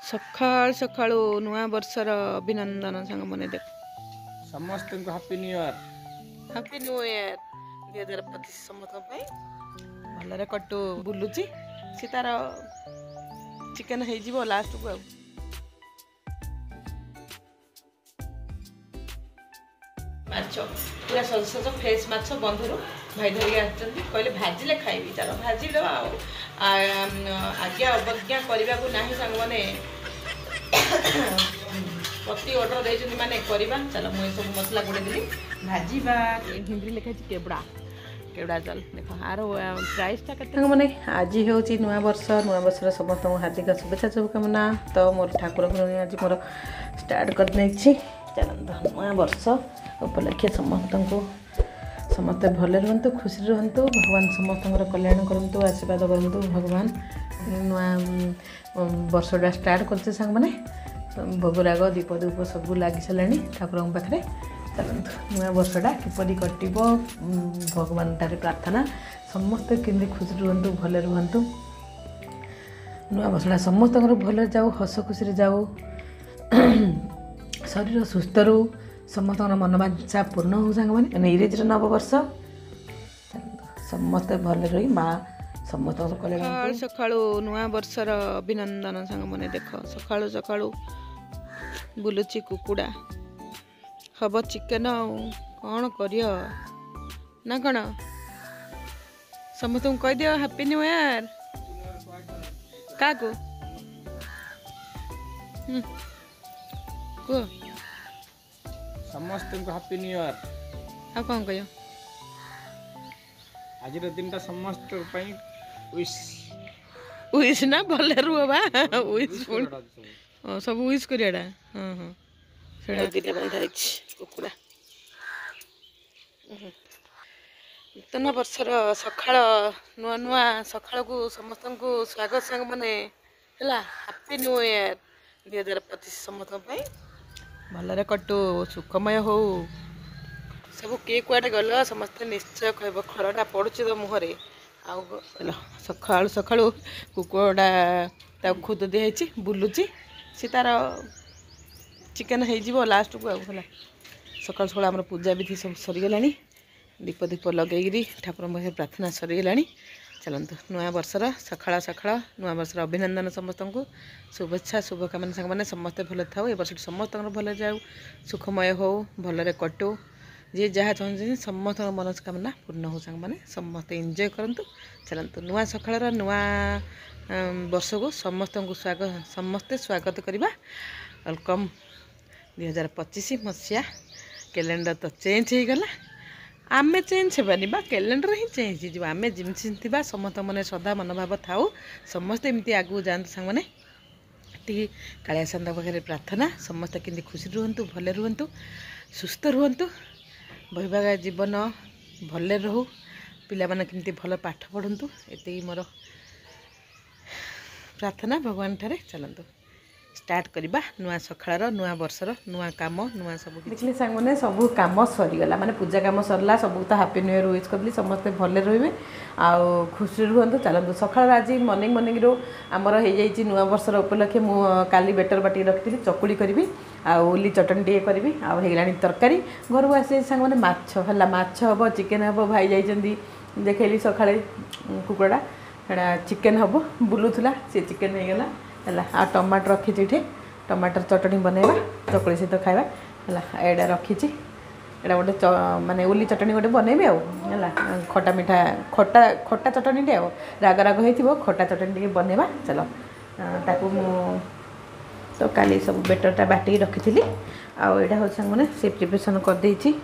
सकाळ सकाळू नुआ वर्षर अभिनंदन सांग मने देख समस्त को happy new year. Happy new year 2025 समस्त भाई भलरे कट्टू बुलुची सी तार चिकन हे जीवो लास्ट को माछ पूरा सज फ्रेश माछ बंधुरु भाई धरिक आछन कहले भाजिले खाइबी चलो भाजिलो आज्ञा अवज्ञा करने को नहीं सांग मैंने प्रति ऑर्डर देते माने करवा चलो मुझे सब मसला गुड़े देली भाजीबा हिंदी लिखा केवड़ा केवड़ा चल देख आर प्राइसटा के मैंने आज हूँ नुआ वर्षर समस्त हार्दिक शुभेच्छा शुभकामना। तो मोर ठाकुर घर आज मोर स्टार्ट कर चलते नुआ वर्ष उपलक्षे समस्त को समस्ते भले रुहतु खुशी रुहतु भगवान समस्त कल्याण करूँ आशीर्वाद करूँ भगवान नुआ वर्षटा स्टार्ट करते सांग मैंने भोगराग दीप धूप सब लगी सारे ठाकुर पाखे चलतु नुआ वर्षटा किपरि कट भगवान ठारे प्रार्थना समस्ते केमती खुशी रुहतु भले रुहतु नुआ वर्षटा समस्त भले जाऊ हस खुशी जाऊ शरीर सुस्थ रू समस्त मनोवांछा पूर्ण हो सांग मैंने इंग्रेजी नववर्ष समस्ते भले रही माँ समस्त कल्याण सकाळू नुआ वर्षर अभिनंदन सांग मैंने देख सकाळू सकाळू बुलुची कुकुड़ा हम चिकेन कौन कर ना कौन समस्त कह दियो हैप्पी न्यू ईयर क्या कह समस्त को हैप्पी न्यू ईयर। आ कौन कह आज दिन टा समस्त विश विश ना भले रुहबा विश सब विश करियाडा हाँ हाँ सेड़ा दिले बंधा कुकुड़ा नूतन वर्षर सकाळ नुआ नुआ सकाळ को समस्त को स्वागत सांग माने हैला हैप्पी न्यू ईयर 2025 समस्त भलरे कटू सुखमय हो सब किए कुआटे गल समस्ते निश्चय कह खरटा पड़ुची तो मुहरे आउ सकाळू सकाळू कुकुड़ा खुद दिखाई बुलुची सी तार चिकेन हो लास्ट को है सकाल सकाल आम पूजा विधि सब सरीगला दीप दीप लगे ठाकुर पाखे प्रार्थना सरीगला चलतु नुआ वर्षर सकाळ सकाळ नुआ वर्षर अभिनंदन समस्त को शुभेच्छा शुभकामना सांग मैंने समस्ते भले थाउ ए वर्ष समस्त भले जाऊ सुखमय हो भलरे कटू जी जहाँ चाहते समस्त मनस्कामना पूर्ण हो सांग मैंने समस्ते एंजॉय करंतु चलतु नुआ सकाळ नुआ वर्ष को समस्त को स्वागत समस्ते स्वागत करवा वेलकम 2025 मसीहा कैलेंडर तो चेंज हो गला आमे चेंज हेबानी बा कैलेंडर ही चेंज हो आमे जिमती समस्त मन श्रद्धा मनोभाव थाऊ समस्ते एमती आगू जातु सांग मैंने टी कालिया सांदा पाखे प्रार्थना समस्ते केमती खुशी रुहतु भले रुहतु सुस्थ रुहतु बहिबाग जीवन भले रहू पिला माने केमती भल पाठ पढ़ु एति मोर प्रार्थना भगवान ठारे चलतु स्टार्ट करवा नुआ सकाळ नुआ वर्षर नुआ काम नुआ सब देखिए सांग मैंने सब कम सरीगला माने पूजा कम सरला सब तो हैप्पी न्यू ईयर विश करली समस्ते भले रहिबे आ खुशी रुहतु चलतु सकाळ आज मॉर्निंग मॉर्निंग रो आमर हो जाइए नुआ वर्षर उपलक्षे मु काली बेटर बाटी रखी चकुड़ी करी आ उली चटनी टे करी आगला तरकारी घर को आसे सांग मैंने माछ है माछ हम चिकेन हम भाई जाइए देखली सका कुकुड़ा एटा चिकेन हम बुलूला सी चिकेन हो गला है आ टमाटर रखी ये टमाटर चटनी बनैबा चकुड़ी सहित खाଇବା है एटा रखी एटा गोटे माने उली चटनी गोटे बनैबे है खटा मिठा खटा खटा चटनी टे राग राग हो खटा चटनी टे बनैबा चलो ताकू तो काली सब बेटरटा बाटी रखी आईटा हूँ सांग मैंने से प्रिपेरेसन करदे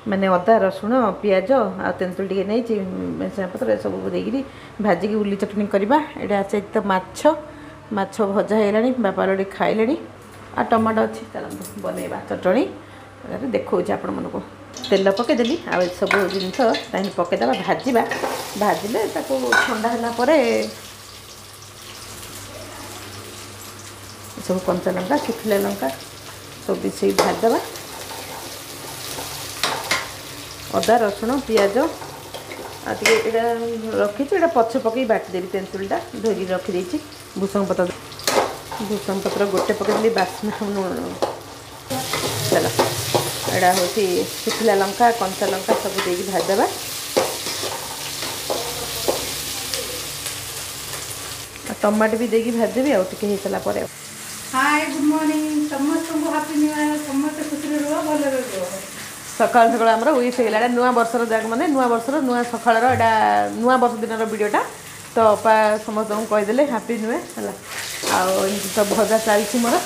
मैंने अदा रसुण पियाज आ तेंतुल टे नहीं मेसा पत्र सब देकरी भाजिकी उली चटनी करवा यहाँ सहित माछ माछ भजा है बापा रे खाइले आ टमाटो अच्छी चलते बनैबा चटनी देखा आपण मन को तेल पकईदेली आ सब जिन पकईदे भाजवा भाजिले ठंडा है सब कंचा लंका शुखिला लंका सब मिसे भाजदेवा अदा रसुण पियाज आगे रखी पछे पकई बाटिदेवी तेंतुलटा धोई रखीदे भूसंग पत्र भूषण पत्र गोटे पकड़ी बास्म चलो एटा हूँ शुखिला लंका कंचा लंका सब देकी भाजदेवा टमाटो भी देकी भाजदेवी आउ टिके हो सारा पर हाय गुड मॉर्निंग समस्त को हैप्पी न्यू ईयर समस्त खुशी रहो भले रहो सकाल सकाल आमर विश होगा नुआ वर्षर जाक मैंने नुआ वर्षर नुआ सकाल यहाँ नुआ वर्ष दिन वीडियोटा तो अपा समस्त को कहीदे हैप्पी न्यू ईयर है तो भजा चलती मोर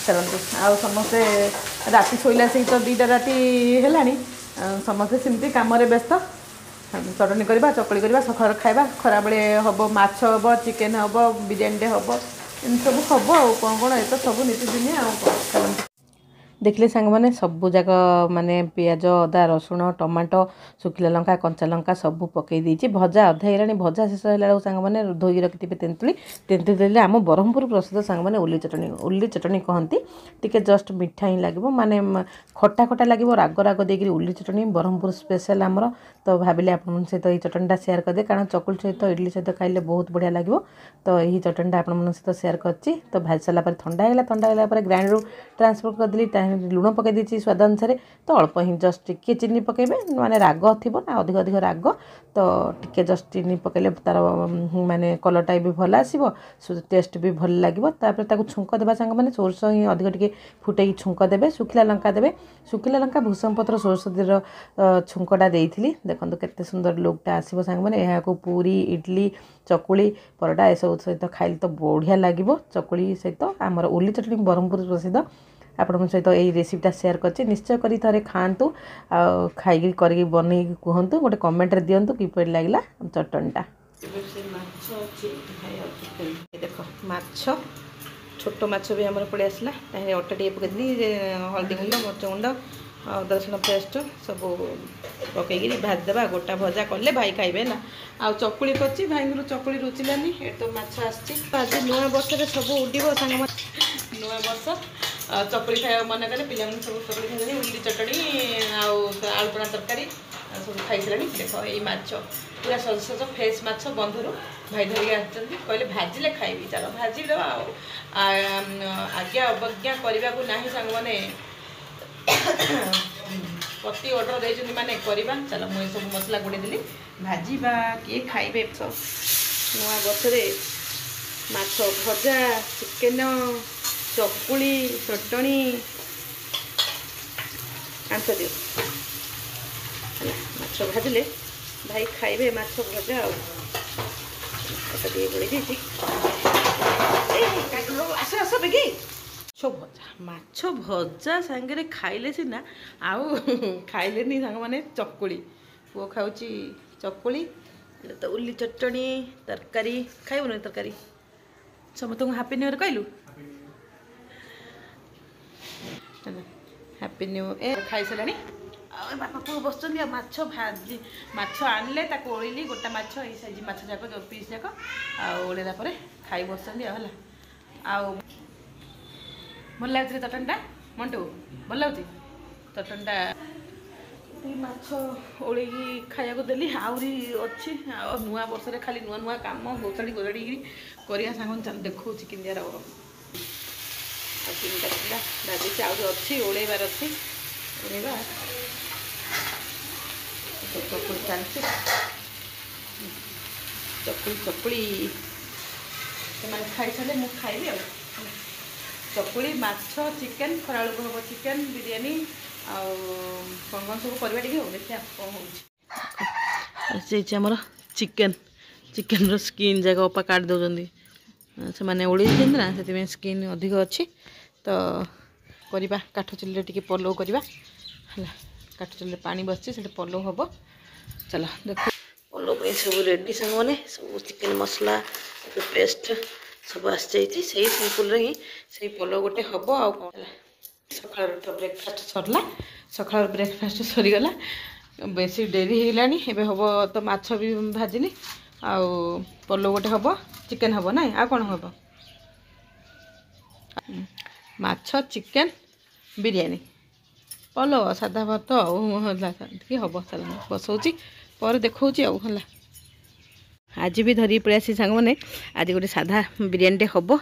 चलते आउ समस्ते राति शोला से तो 2टा राति है समस्ते सेमती कम व्यस्त चटनी करवा चकली करवा सकाल खाଇବା खरा बेले हम माछ हम चिकेन हम बिरियानी हम इन सब हम आउ कौन कौन ये तो सब नीतिदिन आउ देखिले सांग मैंने सबू जाक माने पियाज अदा रसुण टमाटो शुखिला लंका कंचा लंका सब पकई देछि भजा अधा हेलानी भजा शेष होला सांग मैंने धोई रखिथे तेंतुली तेंतुली आम ब्रह्मपुर प्रसिद्ध सांग मैंने उल्ली चटनी कहती टिके जस्ट मिठा ही लगे माने खटा खटा लगे राग राग देकर उल्ली चटनी ब्रह्मपुर स्पेशल आमर तो भाविले आप सहित ये चटनीटा सेयार करदे कारण चकुल सहित इडली सहित खाइले बहुत बढ़िया लगे तो यही चटनीटा आप सहित सेयार करछि तो भाजी सारा ठंडा है ग्राइंडर ट्रांसफर करदेली लुण पकई देछि स्वाद अनुसार तो अल्प ही जस्ट टिके चीनी पकेबे माने राग थिबो ना अधिक अधिक राग तो टिके जस्ट चीनी पकेले तार माने कलरटा भी भल आसीबो टेस्ट भी भल लागिबो तापर ताकू छुंक देबा संग माने सोरस ही अधिक टिके फुटेई छुंक देबे शुखिला लंका भूषण पत्र सोरस दीर छुंकटा देइथिली देखंतु केते सुंदर लुकटा आसीबो संग माने एहा को पूरी इडली चकुली परोटा ए सब सहित खाइले तो बढ़िया लागिबो चकुली सहित आमर उल्ली चटनी ब्रह्मपुर प्रसिद्ध आपण सहित यही रेसिपीटा सेयार करछि निश्चय करी थरे खातु खाई करके बनै कहतु गोटे कमेंट रे दियंतु किपर लागला चटनीटा देख माछ छोट माछ भी आमर पड़े आसला अटा टे पकईदी हल्दी गुंड मरच गुंड अदा रसुण पेस्ट सब पकईकि भाजदेवा गोटा भजा कले भाई खाइबे ना आ चकुली करछि भाई चकुली रुचिलानी ए तो माछ आछि आज नुआ वर्ष रे सब उडिबो संग नुआ वर्ष चकुली खाया मन कले पिला सब चकुली खाई उल्ली चटनी आलुपणा तरकारी सब खाई सारे देख ये माछ पूरा सज सज फ्रेश माछ बंधुर भाई धरिक आसछन्ती कहले भाजिले खाइबी चलो भाजी दो आज्ञा अवज्ञा करने को ना सांग मैंने पति ऑर्डर देइछन्ती माने करबा चलो मुई सब मसला गुड़े देली भाजीबा किए खाइबे नुआ गछरे माछ भजा चिकेन चकुली चटनी आंस दियो माछ भाजिले भाई खाइबे माछ भजा आगे बढ़ी दी आस आस बेगी माछ भजा सांगे खाइले सीना आउ खाइले सांग माने चकुली पुओ खाऊची चकुली तो उल्ली चटनी तरकारी खाइबुन तरकारी समस्त हैप्पी न्यू ईयर कहलु हैप्पी न्यू ईयर खाई सारे बापा पुओ बस माछ भाजी माछ आनले ताको ओळिली गोटा माछ ए साइज माछ जाक जो पीस जाक ओळेला परे खाई बसछन्ती आउ भल लगे चटनीटा मंटू भल लगे चटनीटा माछ ओढ़ी खाया देली आहरी अच्छी नुआ वर्ष खाली नुआ नुआ कम गोचाड़ी गोचाड़ी कर सांग देखा किंदियार तीन टा दादी आहरी अच्छी ओढ़ार अच्छी ओढ़ा चकुली चलती चकुली चकुली से खाई सारे मुझे खाइबी आ चकुली माछ चिकेन खरा को हम चिकेन बिरियानी कौन कौन सब करवा टे हो देखिए कौन होमर चिकेन चिकेन स्किन जगह अपा काट दौरान से मैंने ओढ़ी ना से स्किन अधिक अच्छी तो करवा काठ चुल्ली टे पलव करवा काठ चुल्ली पानी बसची से पलव हम चलो देख पलव सब रेडी सांग मैंने सब चिकेन मसला पेस्ट सब आस से सिंपल ही से पलव गोटे हम आउ सकाल तो ब्रेकफास्ट सरला सकाल ब्रेकफास्ट सरीगला बेसी डेरी होगानी एवं हम तो माछ भी भाजिली आउ पलव गोटे हम चिकेन हम ना आ कौन हम माछ चिकेन बिरियानी पलव सादा भात हम चल बसौची पर देखा आज भी धरी पड़े आसी सांग मैंने आज गोटे साधा बिरियानी हम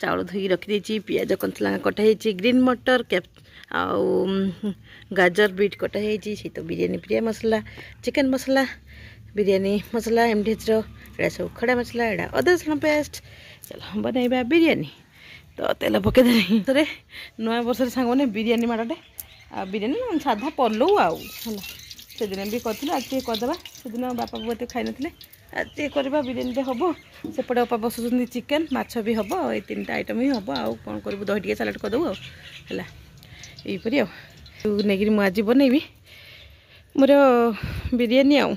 चाउल धोई रखी पियाज कंचलंगा कटा है ग्रीन मटर कैप आउ गाजर बीट कटा है तो बिरयानी प्रिय मसला चिकन मसला बिरयानी मसला एमडीएच रा सब खड़ा मसला एडा अदा रसुण पेस्ट चलो बनैबा बिरयानी तो तेल पकईदे थे नुआ वर्ष सांग मैंने बिरयानी माड़े आ बिरयानी साधा पलौ आउ से दिन भी कर आज करदे से दिन बापा बो एत खाई ना आज करवा बिरयानी हम सेपटे अपा बसुँच चिकेन माछ भी हम ये 3टा आइटम ही हम आउ कौन करूँ दही टे सालाड करदेबू है यहीपरी आगे मुझे आज बनैबी मोर बिरयानी आउ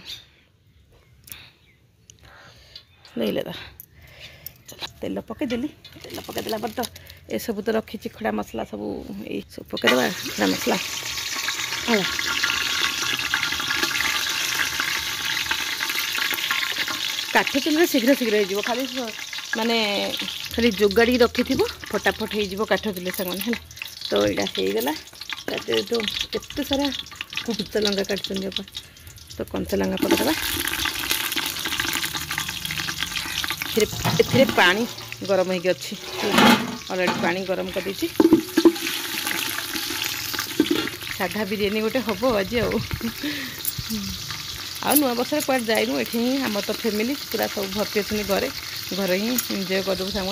लैले चलो तेल पकईदेली तेल पकईदेला पर तो ये सब तो रखी खड़ा मसला सब ये सब पकईदे खड़ा मसला काठ चुल्हे शीघ्र शीघ्र हो खाली माने खाली जोगाड़ी रखी थी फटाफट हो काठ चुल्हे सांग है तो यहाँ होगला तो केते सारा कंचा लंका काटते तो कंचा लंका पकईदे एथिरे पानी गरम हो अच्छी अलरेडी पानी गरम कर देछि साधा बिरयानी गोटे हम आज आ नुआ वर्ष कुआ जाइनु ये आम तो फैमिली पूरा सब भर्ती अच्छे घरे घर ही एंजॉय करदेबू सांग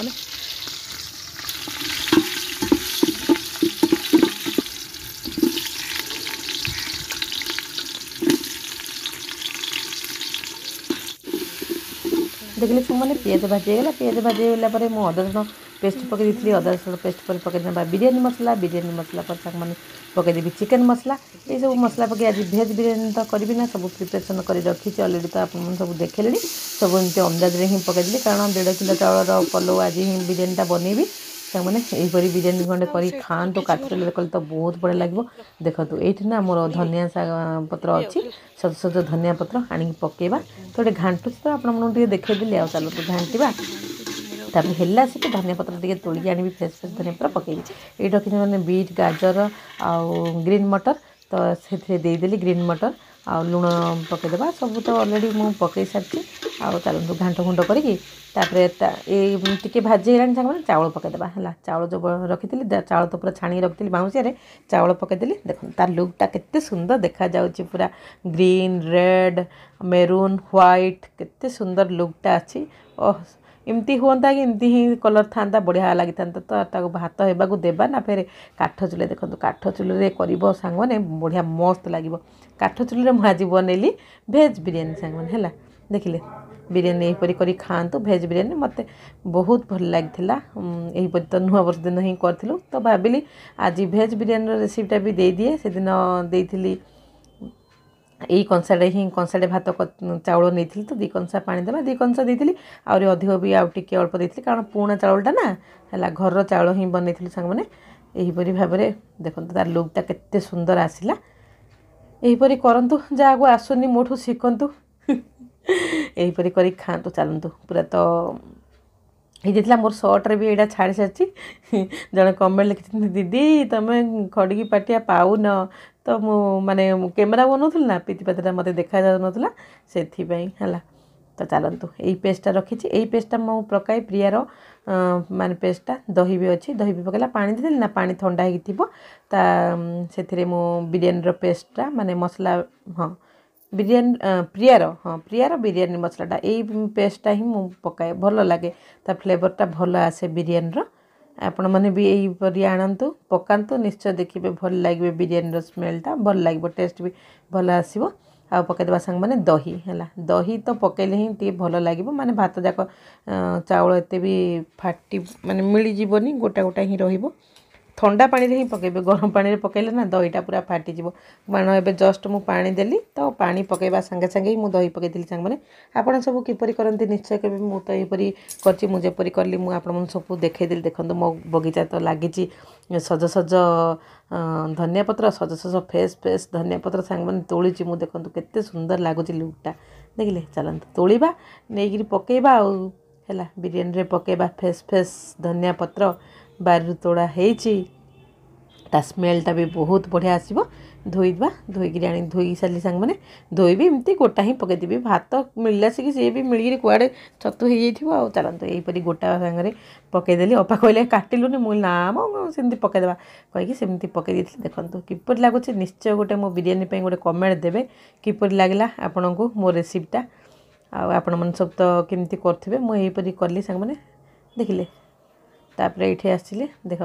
देखिए मैंने पिज भाजीगला पिज भाजीगला मुझे अदा रसुण पेस्ट पकई दी अदा रसुण पेस्ट पर पकईदे बिरयानी मसला पर सांग मैंने पकईदेवी चिकेन मसला ये सब मसला पकई आज भेज बिरयानी तो करी ना सब प्रिपेरेसन कर रखी अलरेडी तो आप सब देखे सब एमती अंदाज में ही पकईदेली कारण 1.5 किलो चाउर पलौ आज ही बिरयानीटा बनैबी सांग मैंने यहीपरी बिरयानी खंडे कर खातु काठ चुल्हे कले तो बहुत बढ़िया लगे देखो ये ना मोर धनिया पत्र अच्छी सज सज धनिया पत्र आनी पकेबा तो ये घाटुची तो आपको देखईदेली आ चलो तो घाटा तापर हेला से धनिया पत्र टे तोड़ी आनी फ्रेश फ्रेश धनिया पत्र पकेबी ये रखी मैंने बीट गाजर आउ ग्रीन मटर तो से देदेली ग्रीन मटर आ लुण पकईदे सब तो अलरेडी मुझे पकई सारी आउ चलतु घाट घुंट करी टे भाजी है सांग चाउल पकईदे है चाउल जो रखी चाउल तो पूरा छाणी रखी बाउंसिया चाउल पकईदेली देख तार लुकटा केते सुंदर देखा जाउची पूरा ग्रीन रेड मेरून व्हाइट केते सुंदर लुकटा अच्छी ओह एमती हुआ कि एमती ही कलर था बढ़िया लगी था तो भात होगा देवा ना फेर काठ चुल्हे देखो काठ चुल्हे कर सांग मैंने बढ़िया मस्त लगे काठ चुल्हे मुझे आज बनैली भेज बिरयानी सांग मैंने है देखिले बिरयानी यहीपरी कर खातु भेज बिरयानी मत बहुत भल लगी यहीपरी तो नुआ वर्ष दिन ही करूँ तो भाविली आज भेज बिरयानी रेसिपीटा भी दे दिए से दिन देती यही कंसाड़े ही कंसाड़े भात चाउल नहीं तो 2 कंसा पानी देवा 2 कंसा देती आहरी अधिक भी आउ टे अल्प देती कारण पुणा चाउलटा ना है घर चाउल ही बनई सांग मैंने यहीपरी भाव में देखो तार लुकटा केते सुंदर आसला यहीपरी करंतु जहाँ को आसुनी मोठू शिखंतु यहीपरी कर खातु चलतु पूरा तो ये मोर सर्ट्रे भी यहाँ छाड़ी सारी जड़े कमेंट लिखी दीदी तुम्हें खड़गी पाटिया पाऊन तो मु माने कैमेरा बनाऊल ना पीतिपातिटा मत देखा जाऊना से है तो चलतु यही पेस्टा रखी यही पेस्टा मु पकाए प्रियार माने पेस्टा दही भी अच्छी दही भी पकड़ा पानी देदेली ना पानी ठंडा से मु बिरयानी पेस्टा माने मसला हाँ बिरयानी प्रियार बिरयानी मसलाटा यही पेस्टा ही मु पकाए भल लगे ता फ्लेवरटा भल आसे बिरयानी आपण मैंने भी यही आणतु पकातु निश्चय देखिए भल लगे बिरयानी स्मेलटा भल लगे टेस्ट भी भल आसो आ पकईदेवा सांग मैंने दही है दही तो पकईले ही टे भल लगे माने भात जाक चाउल एत भी फाटी माने मिलजनी गोटा गोटा ही रहिबो ठंडा पानी रे ही पकेबे गरम पानी रे पकेले ना दहीटा पूरा फाटी जीवो कारण एबे जस्ट मु पानी देली तो पानी पकेबा संगे संगे ही मु दही पकेइली सांग माने आपण सब किपरि करंती निश्चय केबे मु तो एपरि करची मु जेपरि करली मु आपण मन सब देखै देली देखंतु मो बगीचा तो लागिची सज सज धनिया पत्र सज सज फ्रेश फ्रेश धनिया पत्र सांग माने तोळीची मु देखंतु केते सुंदर लागुची लुकटा देखिले चलंत तोळीबा नेगिरी पकेबा आ हैला बिरयानी रे पकेबा फ्रेश फ्रेश धनिया पत्र बारू तोड़ा हेची ता स्मेलटा भी बहुत बढ़िया आसो धोईदेवा धोईक आनी धोई सारे सांग मैंने धोईबी एमती गोटा ही पकईदेवी भात मिलला से सी भी मिल कुआड़े छतु हो चलते यहीपरी गोटा सांगे पकईदेली अपा कहले काटिलुनि मुझे नाम सेमती पकईदेवा कहीकि सेमती पकई देती देखो किपर लगुच निश्चय गोटे मो बिरियानी गोटे कमेंट देवे किपर लगला आपण को मो रेसिपीटा आपण मन सब तो केमती करथिबे मो यहीपरी करली सांग मैंने देखिले तापर ये आसिले देख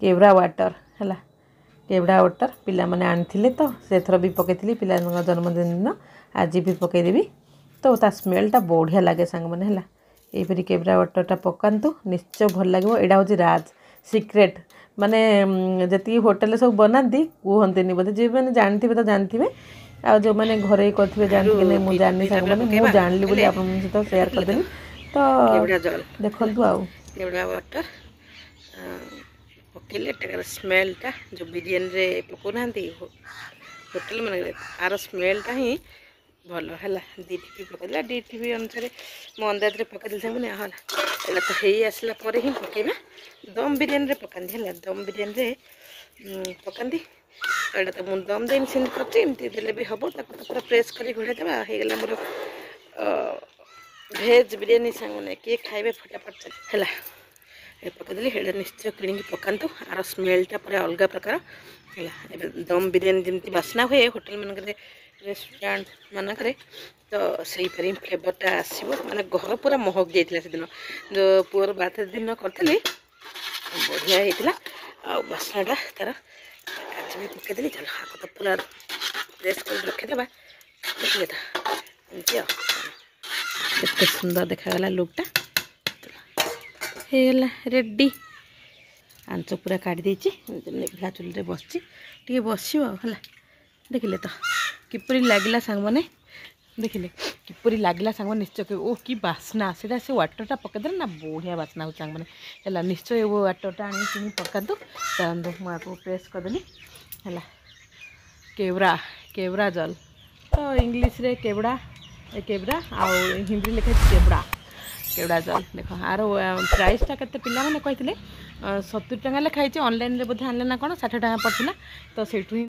केवड़ा वाटर है केवड़ा वाटर पिला माने आनी तो से थर भी पकई पिला जन्मदिन दिन आज भी पकईदेवी तो ता स्मेलटा बढ़िया लगे सांग मैंने है यहीपरी केवड़ा वाटरटा पकातु निश्चय भल लगे यहाँ हूँ राज सिक्रेट माने जी होटेल सब बनाती कहते बोधे जी मैंने जानते तो जानते आ जो मैंने घरे करेंगे जानते कि नहीं मुझे जानी सांग मैंने मुझे जानली बोली आप सहित शेयर करदेली तो देखु केवड़ा वाटर पकईले स्मेलटा जो बिरियानी रे पकाना होटेल मान तार स्मेलटा ही भल है दी टी पकड़ा डी टी अनुसार मो अंदाज पकई सांगे है तो हो आसला ही पकईबा दम बिरियानी रे पकाती है दम बिरियानी रे पकाती एटा तो मुझे दम देनी सेमती करती देले भी हम तो पूरा प्रेस कर घोड़े देवा होगला मोर भेज बिरियानी सांगे किए खाइबे फटाफट है पकईदेली है निश्चय किणी पकातु आर स्मेलटा पूरा अलग प्रकार है दम बिरियानी जमी बास्ना हुए होटेल मानक रेस्टोरेंट मानक तो सही पर फ्लेवरटा आसो माने घर पूरा महक जाइए से दिन जो पुअर बात दिन करी बढ़िया होता आ बास्नाटा तार आज भी पकईदेली चल हाथ तो पूरा प्रेस कर रखीदे देखिए तो एमती केते सुंदर देखागला लुकटा होगला रेडी आंच पूरा काढ़ी देची निभला चुल्ले बसची टे बसो है देखिले तो किपरि लगला सांग मैंने देखिले किपरि लगला सांग निश्चय ओ कि बास्ना से वाटरटा पकईदे ना बढ़िया बास्ना हो सांग मैंने है निश्चय वो वाटरटा आनी पकातु मुझे प्रेस करदेली है केवड़ा केवड़ा जल तो इंग्लीश रे केवड़ा केवड़ा आ हिंदी लिखे केवड़ा केवड़ा जल देख आर प्राइसटा के पिला मैंने कहते 70 टଙ୍କା ଲେଖାଇଛି ଅନଲାଇନରେ ବୋଧେ ଆଣିଲେ ନା କ'ଣ 60 ଟଙ୍କା ପଡ଼ିଥିଲା ତ ସେଇଠୁ ହିଁ